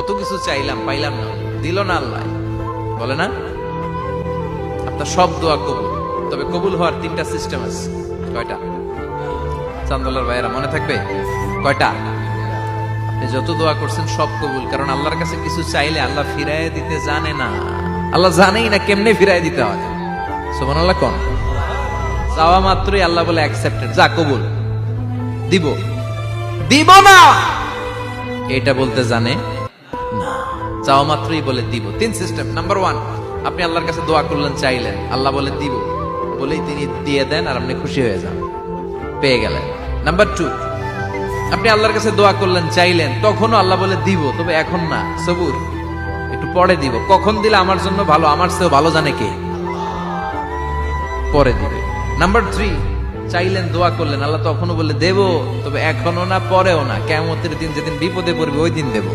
কত কিছু চাইলাম, পাইলাম না, দিল না আল্লাহ, বলে না? আপনার সব দোয়া কবুল, তবে কবুল হওয়ার 3টা সিস্টেম আছে। কয়টা? চান্দলার ভাইয়েরা মনে থাকবে? কয়টা? আপনি যত দোয়া করছেন সব কবুল, কারণ আল্লাহর কাছে কিছু চাইলে আল্লাহ ফিরাইয়া দিতে জানে না। আল্লাহ জানেই না কেমনে ফিরাইয়া দিতে হয়। সুবহানাল্লাহ কোন? চাওয়া মাত্রই আল্লাহ বলে অ্যাকসেপ্টেড, যা কবুল, দিব দিব না এটা বলতে জানে না, চাওয়া মাত্রই বলে দিব। 3 সিস্টেম। নাম্বার 1, আপনি আল্লাহর কাছে দোয়া করলেন, চাইলেন, আল্লাহ বলে দিব, বলেই তিনি দিয়ে দেন আর আপনি খুশি হয়ে যান, পেয়ে গেলেন। নাম্বার 2, আপনি আল্লাহর কাছে দোয়া করলেন, চাইলেন, তখনও আল্লাহ বলে দিব, তবে এখন না, সবুর, একটু পরে দিব। কখন দিলে আমার জন্য ভালো, আমার চেয়েও ভালো জানে কে, পরে দিবে। নাম্বার 3, চাইলেন, দোয়া করলেন, আল্লাহ তখনও বলে দেব, তবে এখনো না, পরেও না, কিয়ামতের দিন যেদিন বিপদে পড়বে ওই দিন দেব।